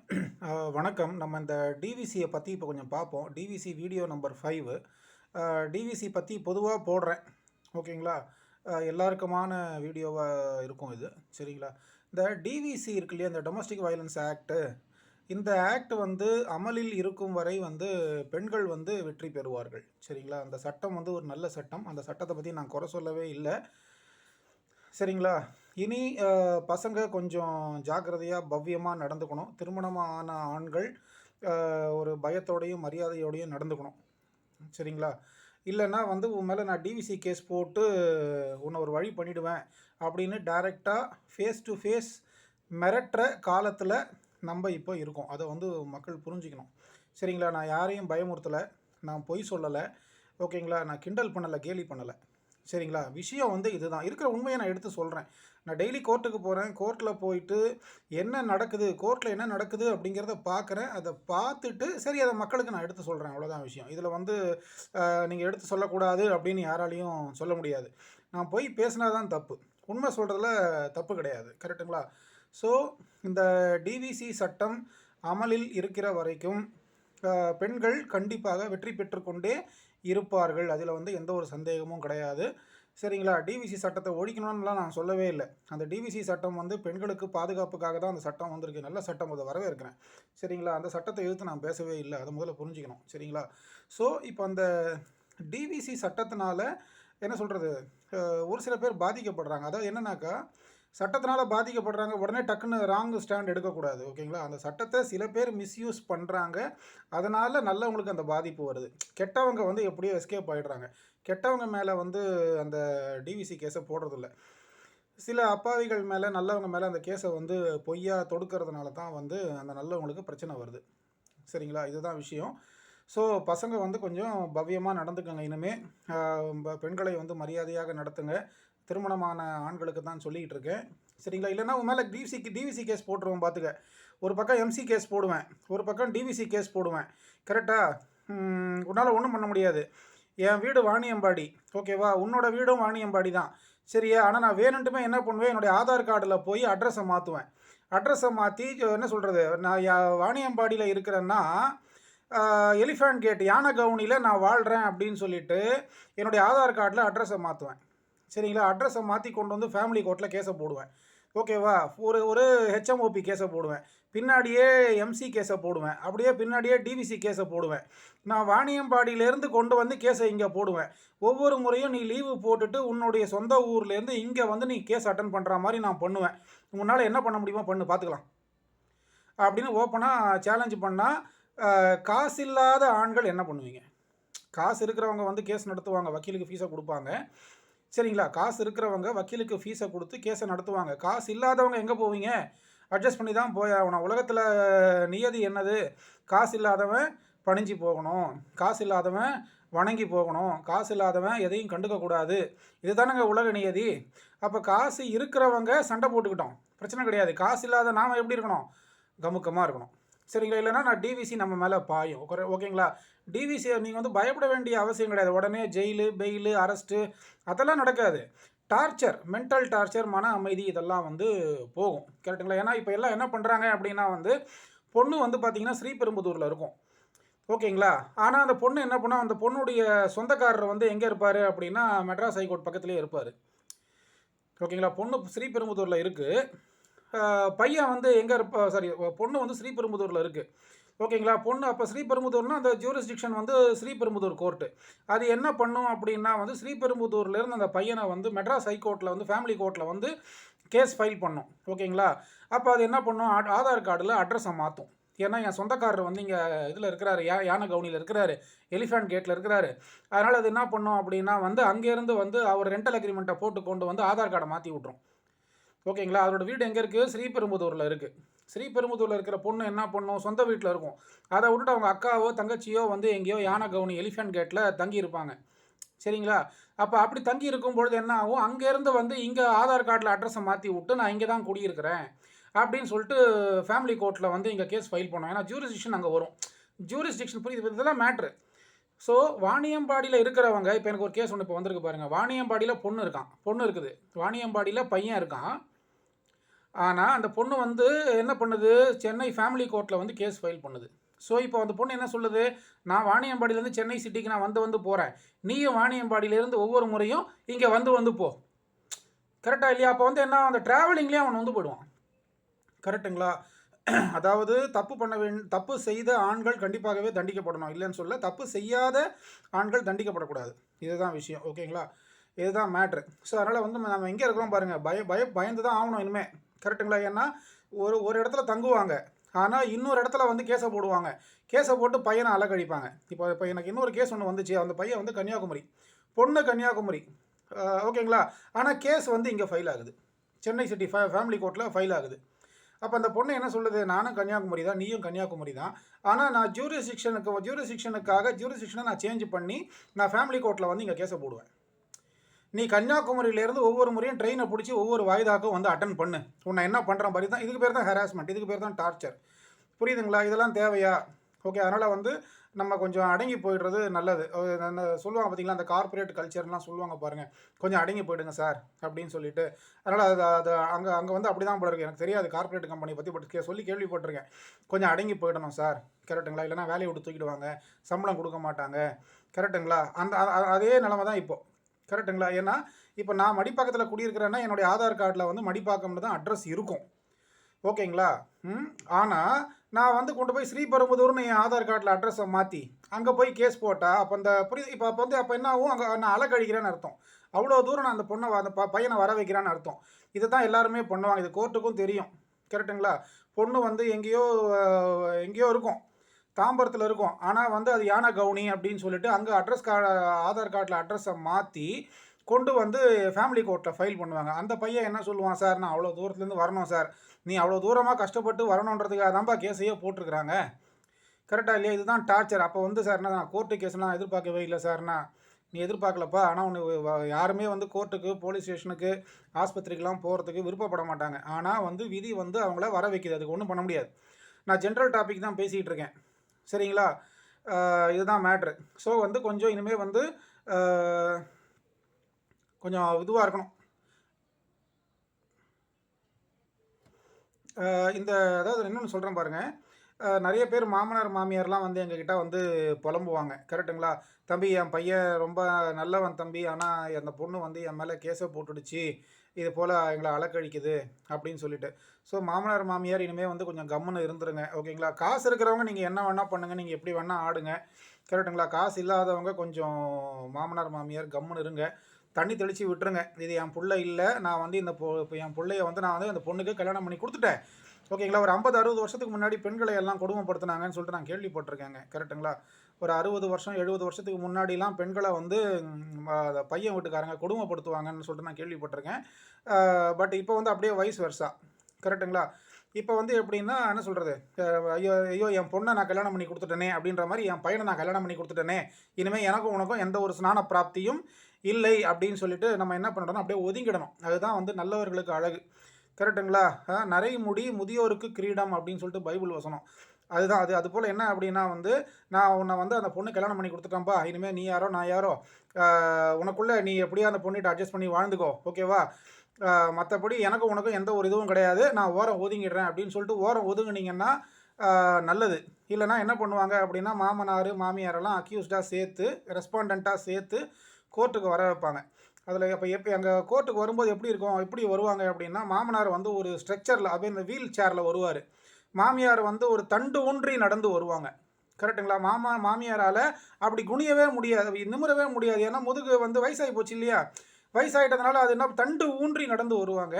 வணக்கம். நம்ம இந்த டிவிசியை பற்றி இப்போ கொஞ்சம் பார்ப்போம். TVC video number 5. டிவிசி பற்றி பொதுவாக போடுறேன். ஓகேங்களா? எல்லாருக்குமான வீடியோவாக இருக்கும் இது. சரிங்களா? இந்த டிவிசி இருக்கு இல்லையா, இந்த டொமஸ்டிக் வயலன்ஸ் ஆக்ட்டு. இந்த ஆக்ட் வந்து அமலில் இருக்கும் வரை வந்து பெண்கள் வந்து வெற்றி பெறுவார்கள். சரிங்களா? அந்த சட்டம் வந்து ஒரு நல்ல சட்டம். அந்த சட்டத்தை பற்றி நான் குறை சொல்லவே இல்லை. சரிங்களா? இனி பசங்க கொஞ்சம் ஜாக்கிரதையாக பவ்யமாக நடந்துக்கணும். திருமணமான ஆண்கள் ஒரு பயத்தோடையும் மரியாதையோடையும் நடந்துக்கணும். சரிங்களா? இல்லைன்னா வந்து உன் மேலே நான் டிவிசி கேஸ் போட்டு உன்னை ஒரு வழி பண்ணிவிடுவேன் அப்படின்னு டைரெக்டாக ஃபேஸ் டு ஃபேஸ் மிரட்டுற காலத்தில் நம்ம இப்போ இருக்கோம். அதை வந்து மக்கள் புரிஞ்சுக்கணும். சரிங்களா? நான் யாரையும் பயமுறுத்தலை, நான் பொய் சொல்லலை. ஓகேங்களா? நான் கிண்டல் பண்ணலை, கேலி பண்ணலை. சரிங்களா? விஷயம் வந்து இதுதான். இருக்கிற உண்மையை நான் எடுத்து சொல்கிறேன். நான் டெய்லி கோர்ட்டுக்கு போகிறேன். கோர்ட்டில் போயிட்டு என்ன நடக்குது, கோர்ட்டில் என்ன நடக்குது அப்படிங்கிறத பார்க்குறேன். அதை பார்த்துட்டு சரி அதை மக்களுக்கு நான் எடுத்து சொல்கிறேன். அவ்வளோதான் விஷயம். இதில் வந்து நீங்கள் எடுத்து சொல்லக்கூடாது அப்படின்னு யாராலையும் சொல்ல முடியாது. நான் போய் பேசினா தான் தப்பு. உண்மை சொல்கிறதுல தப்பு கிடையாது. கரெக்டுங்களா? ஸோ இந்த டிவிசி சட்டம் அமலில் இருக்கிற வரைக்கும் பெண்கள் கண்டிப்பாக வெற்றி பெற்றுக்கொண்டே இருப்பார்கள். அதில் வந்து எந்த ஒரு சந்தேகமும் கிடையாது. சரிங்களா? டிவிசி சட்டத்தை ஒழிக்கணும்னுலாம் நான் சொல்லவே இல்லை. அந்த டிவிசி சட்டம் வந்து பெண்களுக்கு பாதுகாப்புக்காக தான் அந்த சட்டம் வந்திருக்கு. நல்ல சட்டம், அதை வரவேற்கிறேன். சரிங்களா? அந்த சட்டத்தை எதிர்த்து நான் பேசவே இல்லை. அதை முதல்ல புரிஞ்சுக்கணும். சரிங்களா? ஸோ இப்போ அந்த டிவிசி சட்டத்தினால என்ன சொல்கிறது, ஒரு சில பேர் பாதிக்கப்படுறாங்க. அதாவது என்னன்னாக்கா, சட்டத்தினால பாதிக்கப்படுறாங்க, உடனே டக்குன்னு ராங் ஸ்டாண்ட் எடுக்கக்கூடாது. ஓகேங்களா? அந்த சட்டத்தை சில பேர் மிஸ்யூஸ் பண்ணுறாங்க. அதனால் நல்லவங்களுக்கு அந்த பாதிப்பு வருது. கெட்டவங்க வந்து எப்படியோ எஸ்கேப் ஆகிடுறாங்க. கெட்டவங்க மேலே வந்து அந்த டிவிசி கேஸை போடுறதில்ல. சில அப்பாவிகள் மேலே, நல்லவங்க மேலே அந்த கேஸை வந்து பொய்யா தொடுக்கிறதுனால தான் வந்து அந்த நல்லவங்களுக்கு பிரச்சனை வருது. சரிங்களா? இதுதான் விஷயம். ஸோ பசங்க வந்து கொஞ்சம் பவ்யமாக நடந்துக்கங்க. இனிமேல் பெண்களை வந்து மரியாதையாக நடத்துங்க. திருமணமான ஆண்களுக்கு தான் சொல்லிக்கிட்டு இருக்கேன். சரிங்களா? இல்லைன்னா உன் மேலே டிவிசி கேஸ் போட்டுருவோம் பார்த்துக்க. ஒரு பக்கம் எம்சி கேஸ் போடுவேன், ஒரு பக்கம் டிவிசி கேஸ் போடுவேன். கரெக்டாக? உன்னால் ஒன்றும் பண்ண முடியாது. என் வீடு வாணியம்பாடி, ஓகேவா? உன்னோட வீடும் வாணியம்பாடி தான், சரியா? ஆனால் நான் வேணுன்ட்டுமே என்ன பண்ணுவேன், என்னுடைய ஆதார் கார்டில் போய் அட்ரஸை மாற்றுவேன். அட்ரஸை மாற்றி என்ன சொல்கிறது, நான் வாணியம்பாடியில் இருக்கிறேன்னா எலிஃபண்ட் கேட் யானை கவுனியில் நான் வாழ்கிறேன் அப்படின்னு சொல்லிட்டு என்னுடைய ஆதார் கார்டில் அட்ரஸை மாற்றுவேன். சரிங்களா? அட்ரஸை மாற்றி கொண்டு வந்து ஃபேமிலி கோர்ட்டில் கேஸை போடுவேன். ஓகேவா? ஒரு ஒரு ஹெச்எம்ஓபி கேஸை போடுவேன், பின்னாடியே எம்சி கேஸை போடுவேன், அப்படியே பின்னாடியே டிவிசி கேஸை போடுவேன். நான் வாணியம்பாடியிலேருந்து கொண்டு வந்து கேஸை இங்கே போடுவேன். ஒவ்வொரு முறையும் நீ லீவு போட்டுட்டு உன்னுடைய சொந்த ஊர்லேருந்து இங்கே வந்து நீ கேஸ் அட்டன் பண்ணுற மாதிரி நான் பண்ணுவேன். உன்னால் என்ன பண்ண முடியுமோ பண்ணு, பார்த்துக்கலாம் அப்படின்னு ஓப்பனாக சேலஞ்சு பண்ணால் காசு இல்லாத ஆண்கள் என்ன பண்ணுவீங்க? காசு இருக்கிறவங்க வந்து கேஸ் நடத்துவாங்க, வக்கீலுக்கு ஃபீஸை கொடுப்பாங்க. சரிங்களா? காசு இருக்கிறவங்க வக்கீலுக்கு ஃபீஸை கொடுத்து கேஸை நடத்துவாங்க. காசு இல்லாதவங்க எங்கே போவீங்க? அட்ஜஸ்ட் பண்ணி தான் போய் ஆகணும். உலகத்தில் நியதி என்னது? காசு இல்லாதவன் பணிஞ்சு போகணும், காசு இல்லாதவன் வணங்கி போகணும், காசு இல்லாதவன் எதையும் கண்டுக்கக்கூடாது. இதுதானங்க உலக நியதி. அப்போ காசு இருக்கிறவங்க சண்டை போட்டுக்கிட்டோம், பிரச்சனை கிடையாது. காசு இல்லாத நாம் எப்படி இருக்கணும்? கமுக்கமாக இருக்கணும். சரிங்களா? இல்லைனா நான் டிவிசி நம்ம மேலே பாயும். ஓகேங்களா? டிவிசியை நீங்கள் வந்து பயப்பட வேண்டிய அவசியம் கிடையாது. உடனே ஜெயிலு, பெயிலு, அரெஸ்ட்டு அதெல்லாம் நடக்காது. டார்ச்சர், மென்டல் டார்ச்சர், மன அமைதி இதெல்லாம் வந்து போகும். கரெக்டுங்களா? ஏன்னா இப்போ எல்லாம் என்ன பண்ணுறாங்க அப்படின்னா வந்து பொண்ணு வந்து பார்த்திங்கன்னா ஸ்ரீபெரும்புதூரில் இருக்கும். ஓகேங்களா? ஆனால் அந்த பொண்ணு என்ன பண்ணால், அந்த பொண்ணுடைய சொந்தக்காரர் வந்து எங்கே இருப்பார் அப்படின்னா மெட்ராஸ் ஹைகோர்ட் பக்கத்துலேயே இருப்பார். ஓகேங்களா? பொண்ணு ஸ்ரீபெரும்புதூரில் இருக்குது, பையன் வந்து எங்கே பொண்ணு வந்து ஸ்ரீபெரும்புதூரில் இருக்குது. ஓகேங்களா? பொண்ணு அப்போ ஸ்ரீபெரும்புதூர்னால் அந்த ஜூரிஸ்டிக்ஷன் வந்து ஸ்ரீபெரும்புதூர் கோர்ட்டு. அது என்ன பண்ணும் அப்படின்னா வந்து ஸ்ரீபெரும்புதூர்லேருந்து அந்த பையனை வந்து மெட்ராஸ் ஹைகோர்ட்டில் வந்து ஃபேமிலி கோர்ட்டில் வந்து கேஸ் ஃபைல் பண்ணும். ஓகேங்களா? அப்போ அது என்ன பண்ணும், ஆதார் கார்டில் அட்ரஸை மாற்றும். ஏன்னா என் சொந்தக்காரர் வந்து இங்கே இதில் இருக்கிறாரு, யானை கவுனியில் இருக்கிறாரு, எலிஃபண்ட் கேட்டில் இருக்கிறாரு. அதனால் அது என்ன பண்ணும் அப்படின்னா வந்து அங்கேருந்து வந்து அவர் ரெண்டல் அக்ரிமெண்ட்டை போட்டு கொண்டு வந்து ஆதார் கார்டை மாற்றி விட்ரும். ஓகேங்களா? அதோட வீடு எங்கே இருக்குது? ஸ்ரீபெரும்புதூரில் இருக்குது. ஸ்ரீபெரும்புதூரில் இருக்கிற பொண்ணு என்ன பண்ணும், சொந்த வீட்டில் இருக்கும். அதை விட்டுட்டு அவங்க அக்காவோ தங்கச்சியோ வந்து எங்கேயோ யானை கவுனி எலிஃபண்ட் கேட்டில் தங்கியிருப்பாங்க. சரிங்களா? அப்போ அப்படி தங்கி இருக்கும்பொழுது என்ன ஆகும், அங்கேருந்து வந்து இங்கே ஆதார் கார்டில் அட்ரஸை மாற்றி விட்டு நான் இங்கே தான் குடியிருக்கிறேன் அப்படின்னு சொல்லிட்டு ஃபேமிலி கோர்ட்டில் வந்து இங்கே கேஸ் ஃபைல் பண்ணோம். ஏன்னா ஜூரிஸ்டிக்ஷன் அங்கே வரும். ஜூரிஸ்டிக்ஷன் புரியுது, இதெல்லாம் மேட்ரு. ஸோ வாணியம்பாடியில் இருக்கிறவங்க, இப்போ எனக்கு ஒரு கேஸ் ஒன்று இப்போ வந்திருக்கு பாருங்கள். வாணியம்பாடியில் பொண்ணு இருக்குது, வாணியம்பாடியில் பையன் இருக்கான். ஆனால் அந்த பொண்ணு வந்து என்ன பண்ணுது, சென்னை ஃபேமிலி கோர்ட்டில் வந்து கேஸ் ஃபைல் பண்ணுது. ஸோ இப்போ அந்த பொண்ணு என்ன சொல்லுது, நான் வாணியம்பாடியிலேருந்து சென்னை சிட்டிக்கு நான் வந்து போகிறேன், நீயும் வாணியம்பாடியிலேருந்து ஒவ்வொரு முறையும் இங்கே வந்து போ. கரெக்டாக இல்லையா? அப்போ வந்து என்ன, அந்த ட்ராவலிங்லேயே அவன் வந்து போயிடுவான். கரெக்டுங்களா? அதாவது தப்பு செய்த ஆண்கள் கண்டிப்பாகவே தண்டிக்கப்படணும், இல்லைன்னு சொல்ல. தப்பு செய்யாத ஆண்கள் தண்டிக்கப்படக்கூடாது. இதுதான் விஷயம். ஓகேங்களா? இதுதான் மேட்ரு. ஸோ அதனால் வந்து நம்ம எங்கே இருக்கிறோம் பாருங்கள், பயந்து தான் ஆகணும் இனிமேல். கரெக்டுங்களா? ஏன்னா ஒரு இடத்துல தங்குவாங்க, ஆனால் இன்னொரு இடத்துல வந்து கேஸை போடுவாங்க. கேஸை போட்டு பையனை அலக்கழிப்பாங்க. இப்போ எனக்கு இன்னொரு கேஸ் ஒன்று வந்துச்சு. அந்த பையன் வந்து கன்னியாகுமரி, பொண்ணு கன்னியாகுமரி. ஓகேங்களா? ஆனால் கேஸ் வந்து இங்கே ஃபைல் ஆகுது, சென்னை சிட்டி ஃபேமிலி கோர்ட்டில் ஃபைல் ஆகுது. அப்போ அந்த பொண்ணு என்ன சொல்லுது, நானும் கன்னியாகுமரி தான், நீயும் கன்னியாகுமரி தான், ஆனால் நான் ஜூரிசிக்ஷனை நான் சேஞ்ச் பண்ணி நான் ஃபேமிலி கோர்ட்டில் வந்து இங்கே கேஸை போடுவேன். நீ கன்னியாகுமரியிலேருந்து ஒவ்வொரு முறையும் ட்ரெயினை பிடிச்சி ஒவ்வொரு வாய்தாக்கும் வந்து அட்டன் பண்ணு, உன்னை என்ன பண்ணுற மாதிரி தான். இதுக்கு பேர் தான் ஹராஸ்மெண்ட், இதுக்கு பேர் தான் டார்ச்சர். புரியுதுங்களா? இதெல்லாம் தேவையா? ஓகே, அதனால் வந்து நம்ம கொஞ்சம் அடங்கி போயிடுறது நல்லது. அந்த சொல்லுவாங்க பார்த்தீங்களா, அந்த கார்ப்பரேட் கல்ச்சர்லாம் சொல்லுவாங்க பாருங்கள், கொஞ்சம் அடங்கி போயிடுங்க சார் அப்படின்னு சொல்லிட்டு. அதனால் அது அங்கே வந்து அப்படி தான் போல இருக்குது. எனக்கு தெரியாது கார்ப்பரேட் கம்பெனி பற்றி சொல்லி கேள்விப்பட்டிருக்கேன். கொஞ்சம் அடங்கி போயிடணும் சார், கரெக்டுங்களா? இல்லைனா வேலையை விட்டு தூக்கிடுவாங்க, சம்பளம் கொடுக்க மாட்டாங்க, கரெக்டுங்களா? அதே நிலமை தான் இப்போது, கரெக்டுங்களா? ஏன்னா இப்போ நான் மடிப்பாக்கத்தில் குடியிருக்கிறேன்னா என்னுடைய ஆதார் கார்டில் வந்து மடிப்பாக்கம்னு தான் அட்ரஸ் இருக்கும். ஓகேங்களா? ஆனால் நான் வந்து கொண்டு போய் ஸ்ரீபெரும்புதூர்னு என் ஆதார் கார்டில் அட்ரஸை மாற்றி அங்கே போய் கேஸ் போட்டால் அப்போ அந்த அப்போ என்ன ஆகும், அங்கே நான் அலக்கழிக்கிறேன்னு அர்த்தம். அவ்வளோ தூரம் நான் அந்த பொண்ணை அந்த பையனை வர வைக்கிறான்னு அர்த்தம். இதை தான் எல்லாருமே பண்ணுவாங்க. இது கோர்ட்டுக்கும் தெரியும், கரெக்டுங்களா? பொண்ணு வந்து எங்கேயோ இருக்கும், தாம்பரத்தில் இருக்கும், ஆனால் வந்து அது யானை கவுனி அப்படின்னு சொல்லிட்டு அங்கே ஆதார் கார்டில் அட்ரஸை மாற்றி கொண்டு வந்து ஃபேமிலி கோர்ட்டில் ஃபைல் பண்ணுவாங்க. அந்த பையன் என்ன சொல்லுவான், சார் நான் அவ்வளோ தூரத்துலேருந்து வரணும் சார், நீ அவ்வளோ தூரமாக கஷ்டப்பட்டு வரணுன்றதுக்காக தான்ப்பா கேஸையே போட்டிருக்கிறாங்க, கரெக்டாக இல்லையா? இதுதான் டார்ச்சர். அப்போ வந்து சார் நான் கோர்ட்டு கேஸ்லாம் எதிர்பார்க்கவே இல்லை சார்னா, நீ எதிர்பார்க்கலப்பா, ஆனால் ஒன்று யாருமே வந்து கோர்ட்டுக்கு, போலீஸ் ஸ்டேஷனுக்கு, ஆஸ்பத்திரிக்கெலாம் போகிறதுக்கு விருப்பப்பட மாட்டாங்க. ஆனால் வந்து விதி வந்து அவங்கள வர வைக்கிது, அதுக்கு ஒன்றும் பண்ண முடியாது. நான் ஜென்ரல் டாபிக் தான் பேசிகிட்டு இருக்கேன், சரிங்களா? இதுதான் மேட்ரு. ஸோ வந்து கொஞ்சம் இனிமேல் வந்து கொஞ்சம் இதுவாக இருக்கணும். அதாவது இன்னொன்று சொல்கிறேன் பாருங்கள், நிறைய பேர் மாமனார் மாமியார்லாம் வந்து எங்ககிட்ட வந்து புலம்புவாங்க, கரெக்டுங்களா? தம்பி, என் பையன் ரொம்ப நல்லவன் தம்பி, ஆனால் அந்த பொண்ணு வந்து என் மேலே கேஸை போட்டுடுச்சு, இது போல் எங்களை அலக்கழிக்குது அப்படின்னு சொல்லிட்டு. ஸோ மாமனார் மாமியார் இனிமேல் வந்து கொஞ்சம் கம்முன்னு இருந்துருங்க, ஓகேங்களா? காசு இருக்கிறவங்க நீங்கள் என்ன வேணால் பண்ணுங்கள், நீங்கள் எப்படி வேணால் ஆடுங்க, கரெக்டுங்களா? காசு இல்லாதவங்க கொஞ்சம் மாமனார் மாமியார் கம்முன்னு இருங்க, தண்ணி தெளித்து விட்டுருங்க. இது என் பிள்ளை இல்லை, நான் வந்து இப்போ என் பிள்ளைய வந்து நான் வந்து அந்த பொண்ணுக்கு கல்யாணம் பண்ணி கொடுத்துட்டேன், ஓகேங்களா? ஒரு 50-60 வருஷத்துக்கு முன்னாடி பெண்களை எல்லாம் கொடுமைப்படுத்தினாங்கன்னு சொல்லிட்டு நான் கேள்விப்பட்டிருக்கேங்க, கரெக்டுங்களா? ஒரு 60 வருஷம் 70 வருஷத்துக்கு முன்னாடிலாம் பெண்களை வந்து பையன் வீட்டுக்காரங்க கொடுமைப்படுத்துவாங்கன்னு சொல்லிட்டு நான் கேள்விப்பட்டிருக்கேன். பட் இப்போ வந்து அப்படியே வைஸ் வெர்சா, கரெக்டுங்களா? இப்போ வந்து எப்படின்னா என்ன சொல்கிறது, ஐயோ என் பொண்ணை நான் கல்யாணம் பண்ணி கொடுத்துட்டேனே அப்படின்ற மாதிரி, என் பையனை நான் கல்யாணம் பண்ணி கொடுத்துட்டேனே, இனிமேல் எனக்கும் உனக்கும் எந்த ஒரு ஸ்நான பிராப்தியும் இல்லை அப்படின்னு சொல்லிட்டு நம்ம என்ன பண்ணுறோம்னா அப்படியே ஒதுங்கிடணும். அதுதான் வந்து நல்லவர்களுக்கு அழகு, கரெக்டுங்களா? நரைமுடி முதியோருக்கு கிரீடம் அப்படின்னு சொல்லிட்டு பைபிள் வசனம். அதுதான் அது போல் என்ன அப்படின்னா வந்து, நான் உன்னை வந்து அந்த பொண்ணு கல்யாணம் பண்ணி கொடுத்துட்டேன்ப்பா, இனிமேல் நீ யாரோ நான் யாரோ, உனக்குள்ளே நீ எப்படியா அந்த பொண்ணிட்ட அட்ஜஸ்ட் பண்ணி வாழ்ந்துக்கோ, ஓகேவா? மற்றபடி எனக்கும் உனக்கும் எந்த ஒரு இதுவும் கிடையாது, நான் ஓரம் ஒதுங்கிடுறேன் அப்படின்னு சொல்லிட்டு ஓரம் ஒதுங்கினீங்கன்னா நல்லது. இல்லைனா என்ன பண்ணுவாங்க அப்படின்னா, மாமனார் மாமியாரெல்லாம் அக்யூஸ்டாக சேர்த்து, ரெஸ்பாண்டண்ட்டாக சேர்த்து கோர்ட்டுக்கு வர வைப்பாங்க. அதில் எப்போ அங்கே கோர்ட்டுக்கு வரும்போது எப்படி வருவாங்க அப்படின்னா, மாமனார் வந்து ஒரு ஸ்ட்ரெச்சரில், அப்படியே இந்த வீல் சேரில் வருவார், மாமியார் வந்து ஒரு தண்டு ஊன்றி நடந்து வருவாங்க, கரெக்டுங்களா? மாமியாரால் அப்படி குனியவே முடியாது, நிமிரவே முடியாது, ஏன்னா முதுகு வந்து வயசாகி போச்சு இல்லையா? வயசாகிட்டதுனால அது என்ன, தண்டு ஊன்றி நடந்து வருவாங்க.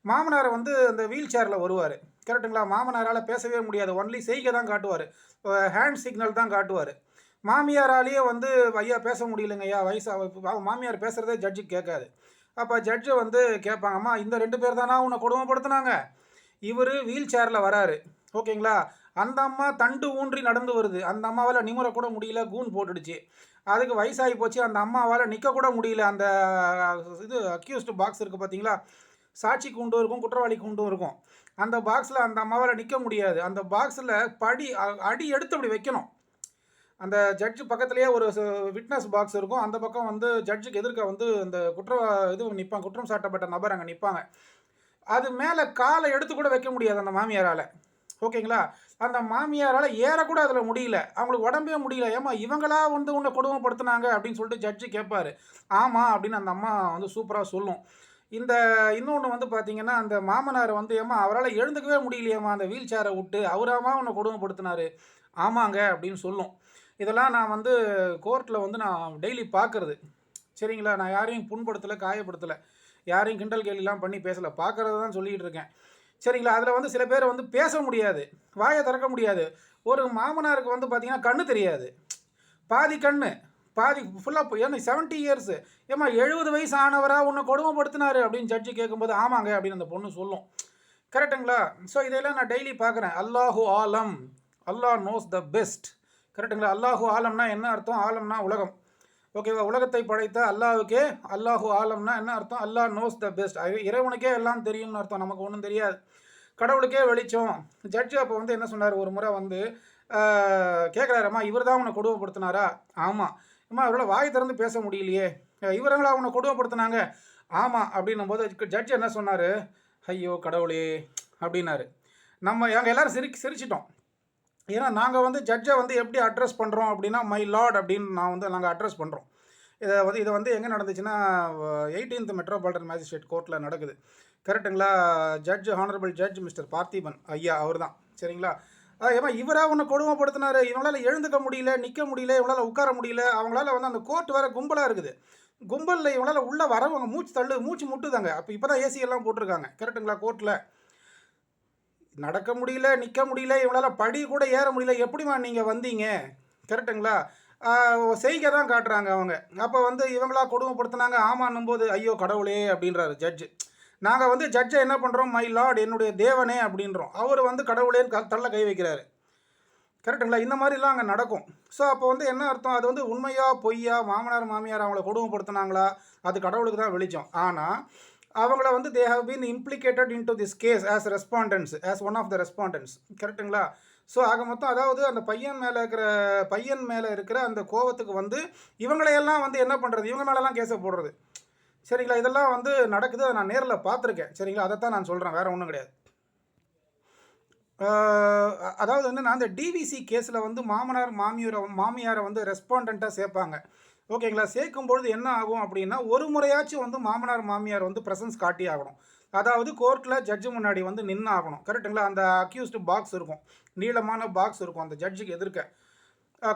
மாமனாரை வந்து அந்த வீல் சேரில் வருவார், கரெக்டுங்களா? மாமனாரால் பேசவே முடியாது, ஒன்லி செய்கை தான் காட்டுவார், ஹேண்ட் சிக்னல் தான் காட்டுவார். மாமியாராலேயே வந்து ஐயா பேச முடியலைங்க ஐயா, மாமியார் பேசுகிறதே ஜட்ஜுக்கு கேட்காது. அப்போ ஜட்ஜை வந்து கேட்பாங்கம்மா, இந்த 2 பேர் தானா உன்னை கொடுமைப்படுத்தினாங்க? இவர் வீல் சேரில் வராரு, ஓகேங்களா? அந்த அம்மா தண்டு ஊன்றி நடந்து வருது, அந்த அம்மாவால் நிமிரக்கூட முடியல, கூன் போட்டுடுச்சு, அதுக்கு வயசாகி போச்சு, அந்த அம்மாவால் நிற்கக்கூட முடியல. அந்த இது அக்யூஸ்டு பாக்ஸ் இருக்குது பார்த்தீங்களா, சாட்சி கூண்டும் இருக்கும், குற்றவாளி கூண்டும் இருக்கும், அந்த பாக்ஸில் அந்த அம்மாவால் நிற்க முடியாது. அந்த பாக்ஸில் அடி எடுத்து அப்படி வைக்கணும். அந்த ஜட்ஜு பக்கத்துலேயே ஒரு விட்னஸ் பாக்ஸ் இருக்கும், அந்த பக்கம் வந்து ஜட்ஜுக்கு எதிர்க்க வந்து அந்த குற்றம் சாட்டப்பட்ட நபர் அங்கே நிற்பாங்க. அது மேலே காலை எடுத்து கூட வைக்க முடியாது அந்த மாமியாரால். ஓகேங்களா? அந்த மாமியாரால் ஏறக்கூட அதில் முடியல. அவங்களுக்கு உடம்பே முடியல. ஏம்மா இவங்களா வந்து உன்னை கொடுமைப்படுத்துனாங்க அப்படின்னு சொல்லிட்டு ஜட்ஜு கேட்பாரு. ஆமாம் அப்படின்னு அந்த அம்மா வந்து சூப்பராக சொல்லும். இந்த இன்னொன்று வந்து பார்த்தீங்கன்னா, அந்த மாமனார் வந்து ஏம்மா அவரால் எழுந்துக்கவே முடியலையேம்மா அந்த வீல் சேரை விட்டு, அவராம்மா உன்னை கொடுமைப்படுத்தினாரு. ஆமாங்க அப்படின்னு சொல்லும். இதெல்லாம் நான் வந்து கோர்ட்டில் வந்து நான் டெய்லி பார்க்குறது. சரிங்களா? நான் யாரையும் புண்படுத்தலை, காயப்படுத்தலை, யாரையும் கிண்டல் கேலிலாம் பண்ணி பேசலை, பார்க்குறது தான் சொல்லிகிட்டு இருக்கேன். சரிங்களா? அதில் வந்து சில பேர் வந்து பேச முடியாது, வாயை திறக்க முடியாது. ஒரு மாமனாருக்கு வந்து பார்த்தீங்கன்னா கண்ணு தெரியாது, பாதி கண்ணு பாதி ஃபுல்லாக ஏன்னா 70 இயர்ஸு. ஏம்மா 70 வயசு ஆனவரா உன்னை கொடுமைப்படுத்தினாரு அப்படின்னு ஜட்ஜி கேட்கும்போது ஆமாங்க அப்படின்னு அந்த பொண்ணு சொல்லும். கரெக்டுங்களா? ஸோ இதெல்லாம் நான் டெய்லி பார்க்குறேன். அல்லாஹு ஆலம், அல்லாஹ் நோஸ் த பெஸ்ட். கரெக்டுங்களா? அல்லாஹு ஆலம்னா என்ன அர்த்தம்? ஆலம்னா உலகம். ஓகேவா? உலகத்தை படைத்த அல்லாஹுக்கே அல்லாஹு ஆலம்னா என்ன அர்த்தம்? அல்லாஹ் நோஸ் த பெஸ்ட். இறைவனுக்கே எல்லாம் தெரியும்னு அர்த்தம். நமக்கு ஒன்றும் தெரியாது, கடவுளுக்கே வெளிச்சம். ஜட்ஜு அப்போ வந்து என்ன சொன்னார், ஒரு முறை வந்து கேட்குறாரம்மா இவர் தான் உன்னை கொடுமைப்படுத்தினாரா? ஆமாம். அம்மா அவரால் வாய் திறந்து பேச முடியலையே. இவரங்களா உன்னை கொடுமைப்படுத்தினாங்க? ஆமாம் அப்படின்னும் போது ஜட்ஜ் என்ன சொன்னார், ஐயோ கடவுளே அப்படின்னாரு. நம்ம எங்கள் எல்லோரும் சிரிச்சிட்டோம். ஏன்னா நாங்கள் வந்து ஜட்ஜை வந்து எப்படி அட்ரஸ் பண்ணுறோம் அப்படின்னா, மை லார்ட் அப்படின்னு நாங்கள் அட்ரஸ் பண்ணுறோம். இதை வந்து எங்கே நடந்துச்சுன்னா 18th மெட்ரோபாலிட்டன் மேஜிஸ்ட்ரேட் கோர்ட்டில் நடக்குது. கரெக்டுங்களா? ஹானரபிள் ஜட்ஜ் மிஸ்டர் பார்த்திபன் ஐயா அவர் தான். சரிங்களா? ஏமா இவராக ஒன்று கொடுமைப்படுத்தினார், இவங்களால் எழுந்துக்க முடியல, நிற்க முடியல, இவங்களால் உட்கார முடியல, அவங்களால வந்து அந்த கோர்ட் வேறு கும்பலாக இருக்குது. கும்பலில் இவங்களால் உள்ளே வரவங்க மூச்சு முட்டுதாங்க. அப்போ இப்போ தான் ஏசி எல்லாம் போட்டிருக்காங்க. கரெக்டுங்களா? கோர்ட்டில் நடக்க முடியல, நிற்க முடியல, இவங்களால் படி கூட ஏற முடியல, எப்படிமா நீங்கள் வந்தீங்க? கரெக்டுங்களா? செய்கை தான் காட்டுறாங்க அவங்க. அப்போ வந்து இவங்களா கொடுமைப்படுத்தினாங்க ஆமான்னும் போது ஐயோ கடவுளே அப்படின்றாரு ஜட்ஜு. நாங்கள் வந்து ஜட்ஜை என்ன பண்ணுறோம், மை லார்ட் என்னுடைய தேவனே அப்படின்றோம். அவர் வந்து கடவுளேன்னு தள்ள கை வைக்கிறாரு. கரெக்டுங்களா? இந்த மாதிரிலாம் அங்கே நடக்கும். ஸோ அப்போ வந்து என்ன அர்த்தம், அது வந்து உண்மையா பொய்யா, மாமனார் மாமியார் அவங்கள கொடுமைப்படுத்தினாங்களா, அது கடவுளுக்கு தான் வெளிச்சம். ஆனால் அவங்கள வந்து they have been implicated in to this case as respondents, as one of the respondents. கரெக்டுங்களா? ஸோ ஆக மொத்தம் அதாவது அந்த பையன் மேலே இருக்கிற அந்த கோவத்துக்கு வந்து இவங்களையெல்லாம் வந்து என்ன பண்ணுறது, இவங்க மேலெல்லாம் கேஸை போடுறது. சரிங்களா? இதெல்லாம் வந்து நடக்குது, அதை நான் நேரில் பார்த்துருக்கேன். சரிங்களா? அதைத்தான் நான் சொல்கிறேன், வேறு ஒன்றும் கிடையாது. அதாவது வந்து நான் அந்த டிவிசி கேஸில் வந்து மாமியாரை வந்து ரெஸ்பாண்டண்ட்டாக சேர்ப்பாங்க. ஓகேங்களா? சேர்க்கும்பொழுது என்ன ஆகும் அப்படின்னா, ஒரு முறையாச்சும் வந்து மாமியார் வந்து ப்ரெசன்ஸ் காட்டி ஆகணும். அதாவது கோர்ட்டில் ஜட்ஜு முன்னாடி வந்து நின்று ஆகணும். கரெக்டுங்களா? அந்த அக்யூஸ்டு பாக்ஸ் இருக்கும், நீளமான பாக்ஸ் இருக்கும் அந்த ஜட்ஜுக்கு எதிர்க்க.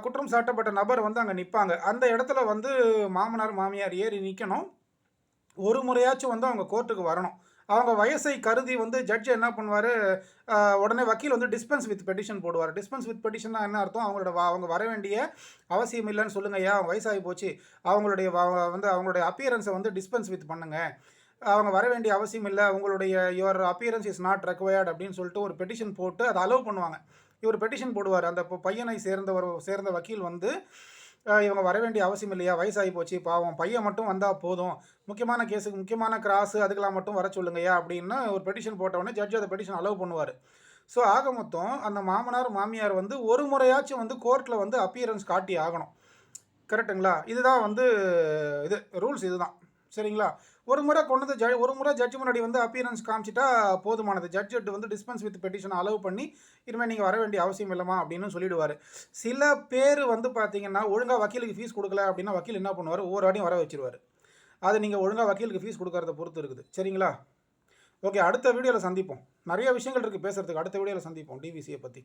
குற்றம் சாட்டப்பட்ட நபர் வந்து அங்கே நிற்பாங்க. அந்த இடத்துல வந்து மாமியார் ஏறி நிற்கணும். ஒரு முறையாச்சும் வந்து அவங்க கோர்ட்டுக்கு வரணும். அவங்க வயசை கருதி வந்து ஜட்ஜ் என்ன பண்ணுவார், உடனே வக்கீல் வந்து டிஸ்பென்ஸ் வித் பெட்டிஷன் போடுவார். டிஸ்பென்ஸ் வித் பெட்டிஷன்னா என்ன அர்த்தம், அவங்க வர வேண்டிய அவசியம் இல்லைன்னு சொல்லுங்க ஐயா, அவங்க வயசாகி போச்சு, அவங்களுடைய அப்பியரன்ஸை வந்து டிஸ்பென்ஸ் வித் பண்ணுங்க, அவங்க வர வேண்டிய அவசியம் இல்லை, உங்களுடைய your appearance is not required அப்படின்னு சொல்லிட்டு ஒரு பெட்டிஷன் போட்டு அதை அலோவ் பண்ணுவாங்க. இவர் பெட்டிஷன் போடுவார். அந்த பையனை சேர்ந்த வக்கீல் வந்து இவங்க வர வேண்டிய அவசியம் இல்லையா, வயசாகி போச்சு, பாவம் பையன் மட்டும் வந்தால் போதும், முக்கியமான கேஸுக்கு முக்கியமான கிராஸு அதுக்கெல்லாம் மட்டும் வர சொல்லுங்கய்யா அப்படின்னு ஒரு பெட்டிஷன் போட்டவுடனே ஜட்ஜ் அதை பெட்டிஷன் அலோவ் பண்ணுவார். ஸோ ஆக மொத்தம் அந்த மாமியார் வந்து ஒரு முறையாச்சும் வந்து கோர்ட்டில் வந்து அப்பியரன்ஸ் காட்டி ஆகணும். கரெக்டுங்களா? இதுதான் வந்து ரூல்ஸ் இதுதான். சரிங்களா? ஒரு முறை ஜட்ஜ் முன்னாடி வந்து அப்பியரன்ஸ் காமிச்சிட்டா போதுமானது. ஜட்ஜ் வந்து டிஸ்பென்ஸ் வித் பெட்டிஷனை அலோவ் பண்ணி இனிமேல் நீங்கள் வர வேண்டிய அவசியம் இல்லைமா அப்படின்னு சொல்லிடுவார். சில பேர் வந்து பார்த்தீங்கன்னா ஒழுங்காக வக்கீலுக்கு ஃபீஸ் கொடுக்கல அப்படின்னா வக்கீல் என்ன பண்ணுவார், ஒவ்வொரு வாட்டியும் வர வச்சிருவார். அது நீங்கள் ஒழுங்காக வக்கீலுக்கு ஃபீஸ் கொடுக்கறத பொறுத்து இருக்குது. சரிங்களா? ஓகே, அடுத்த வீடியோவில் சந்திப்போம். நிறைய விஷயங்கள் இருக்குது பேசுகிறதுக்கு. அடுத்த வீடியோவில் சந்திப்போம் டிவிசியை பற்றி.